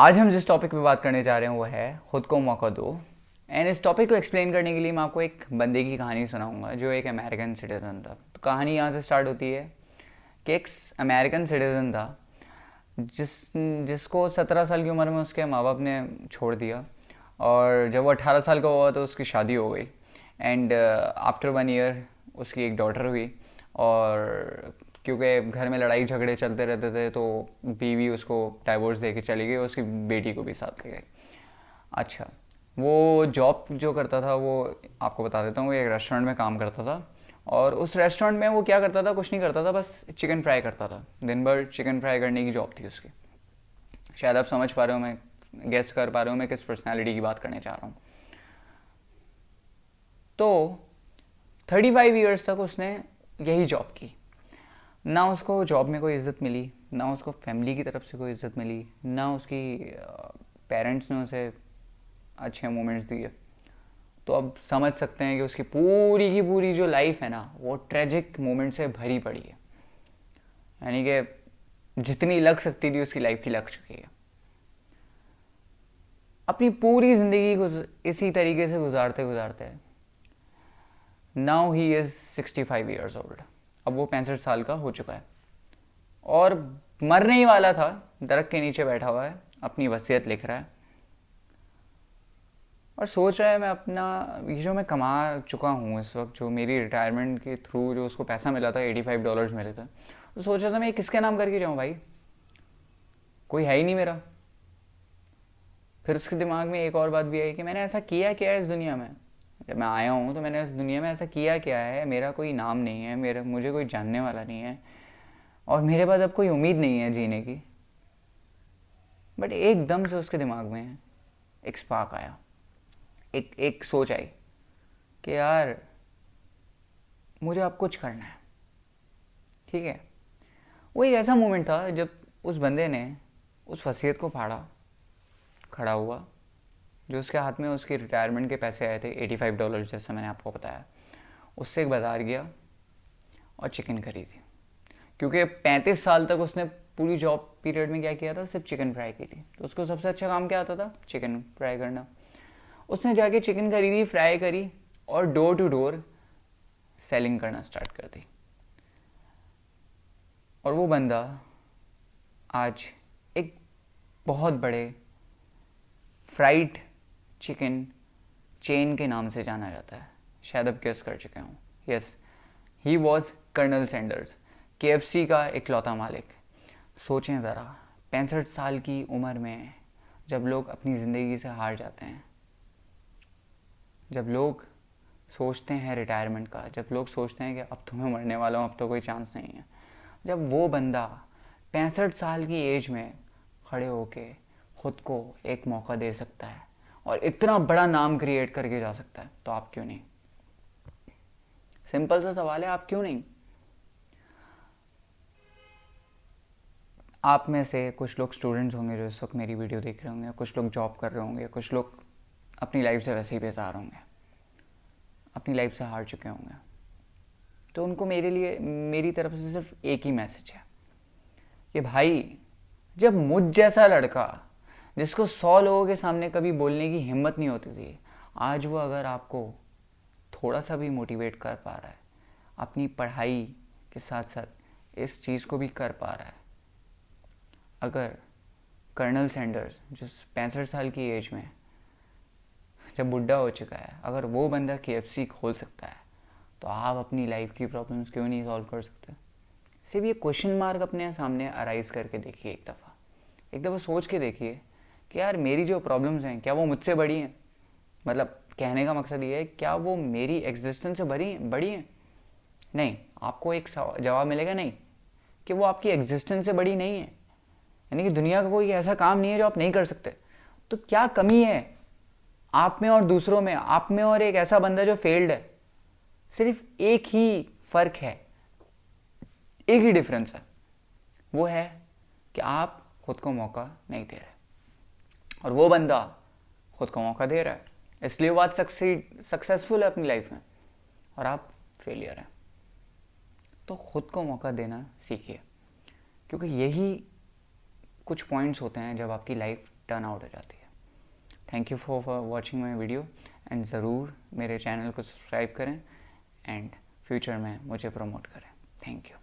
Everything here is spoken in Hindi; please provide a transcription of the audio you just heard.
आज हम जिस टॉपिक पे बात करने जा रहे हैं वो है खुद को मौका दो। एंड इस टॉपिक को एक्सप्लेन करने के लिए मैं आपको एक बंदे की कहानी सुनाऊंगा जो एक अमेरिकन सिटीज़न था। तो कहानी यहाँ से स्टार्ट होती है कि एक अमेरिकन सिटीज़न था जिसको 17 साल की उम्र में उसके माँ बाप ने छोड़ दिया। और जब वो 18 साल का हुआ तो उसकी शादी हो गई। एंड आफ्टर 1 ईयर उसकी एक डॉटर हुई। और क्योंकि घर में लड़ाई झगड़े चलते रहते थे तो बीवी उसको डाइवोर्स दे के चली गई, उसकी बेटी को भी साथ ले गई। अच्छा, वो जॉब जो करता था वो आपको बता देता हूँ, वो एक रेस्टोरेंट में काम करता था। और उस रेस्टोरेंट में वो क्या करता था, कुछ नहीं करता था, बस चिकन फ्राई करता था। दिन भर चिकन फ्राई करने की जॉब थी उसकी। शायद आप समझ पा रहे हो, मैं गेस कर पा रहे हो मैं किस पर्सनैलिटी की बात करने चाह रहा हूँ। तो 35 ईयर्स तक उसने यही जॉब की। ना उसको जॉब में कोई इज़्ज़त मिली, ना उसको फैमिली की तरफ से कोई इज़्ज़त मिली, ना उसकी पेरेंट्स ने उसे अच्छे मोमेंट्स दिए। तो अब समझ सकते हैं कि उसकी पूरी की पूरी जो लाइफ है ना वो ट्रेजिक मोमेंट से भरी पड़ी है। यानी कि जितनी लग सकती थी उसकी लाइफ की लग चुकी है। अपनी पूरी ज़िंदगी इसी तरीके से गुजारते गुजारते now he is 65 years old. अब वो 65 साल का हो चुका है और मरने ही वाला था। दरख्त के नीचे बैठा हुआ है, अपनी वसीयत लिख रहा है और सोच रहा है मैं अपना ये जो मैं कमा चुका हूँ इस वक्त, जो मेरी रिटायरमेंट के थ्रू जो उसको पैसा मिला था, $85 मिले थे, तो सोच रहा था मैं ये किसके नाम करके जाऊँ भाई, कोई है ही नहीं मेरा। फिर उसके दिमाग में एक और बात भी आई कि मैंने ऐसा किया क्या है इस दुनिया में। जब मैं आया हूँ तो मैंने इस दुनिया में ऐसा किया क्या है, मेरा कोई नाम नहीं है, मेरा मुझे कोई जानने वाला नहीं है और मेरे पास अब कोई उम्मीद नहीं है जीने की। बट एकदम से उसके दिमाग में एक स्पार्क आया, एक एक सोच आई कि यार मुझे अब कुछ करना है। ठीक है, वो एक ऐसा मोमेंट था जब उस बंदे ने उस वसीयत को फाड़ा, खड़ा हुआ, जो उसके हाथ में उसकी रिटायरमेंट के पैसे आए थे $85, जैसा मैंने आपको बताया। उससे एक बाज़ार गया और चिकन खरीदी। क्योंकि 35 साल तक उसने पूरी जॉब पीरियड में क्या किया था, सिर्फ चिकन फ्राई की थी, तो उसको सबसे अच्छा काम क्या आता था, चिकन फ्राई करना। उसने जाके चिकन खरीदी, फ्राई करी और डोर टू डोर सेलिंग करना स्टार्ट कर दी। और वो बंदा आज एक बहुत बड़े फ्राइड चिकन चेन के नाम से जाना जाता है। शायद अब गेस कर चुके हूँ। Yes, he was Colonel Sanders, KFC का इकलौता मालिक। सोचें ज़रा, 65 साल की उम्र में जब लोग अपनी ज़िंदगी से हार जाते हैं, जब लोग सोचते हैं रिटायरमेंट का, जब लोग सोचते हैं कि अब तो मैं मरने वाला हूँ, अब तो कोई चांस नहीं है, जब वो बंदा 65 साल की एज में खड़े होके खुद को एक मौका दे सकता है और इतना बड़ा नाम क्रिएट करके जा सकता है, तो आप क्यों नहीं। सिंपल सा सवाल है, आप क्यों नहीं। आप में से कुछ लोग स्टूडेंट्स होंगे जो इस वक्त मेरी वीडियो देख रहे होंगे, कुछ लोग जॉब कर रहे होंगे, कुछ लोग अपनी लाइफ से वैसे ही बेजार होंगे, अपनी लाइफ से हार चुके होंगे। तो उनको मेरे लिए, मेरी तरफ से सिर्फ एक ही मैसेज है कि भाई, जब मुझ जैसा लड़का जिसको 100 लोगों के सामने कभी बोलने की हिम्मत नहीं होती थी, आज वो अगर आपको थोड़ा सा भी मोटिवेट कर पा रहा है, अपनी पढ़ाई के साथ साथ इस चीज़ को भी कर पा रहा है, अगर कर्नल सैंडर्स जो 65 साल की एज में जब बुढ़ा हो चुका है, अगर वो बंदा KFC खोल सकता है, तो आप अपनी लाइफ की प्रॉब्लम्स क्यों नहीं सॉल्व कर सकते। सिर्फ ये क्वेश्चन मार्क अपने सामने अराइज करके देखिए, एक दफ़ा सोच के देखिए कि यार मेरी जो प्रॉब्लम्स हैं क्या वो मुझसे बड़ी हैं। मतलब कहने का मकसद ये है, क्या वो मेरी एग्जिस्टेंस से बड़ी हैं। नहीं, आपको एक जवाब मिलेगा नहीं, कि वो आपकी एग्जिस्टेंस से बड़ी नहीं है। यानी कि दुनिया का कोई ऐसा काम नहीं है जो आप नहीं कर सकते। तो क्या कमी है आप में और दूसरों में, आप में और एक ऐसा बंदा जो फेल्ड है। सिर्फ एक ही फ़र्क है, एक ही डिफरेंस है, वो है कि आप खुद को मौका नहीं दे रहे और वो बंदा खुद को मौका दे रहा है, इसलिए वो आज सक्सेसफुल है अपनी लाइफ में और आप फेलियर हैं। तो खुद को मौका देना सीखिए, क्योंकि यही कुछ पॉइंट्स होते हैं जब आपकी लाइफ टर्न आउट हो जाती है। Thank you for watching my video and ज़रूर मेरे चैनल को सब्सक्राइब करें एंड फ्यूचर में मुझे प्रमोट करें। Thank you.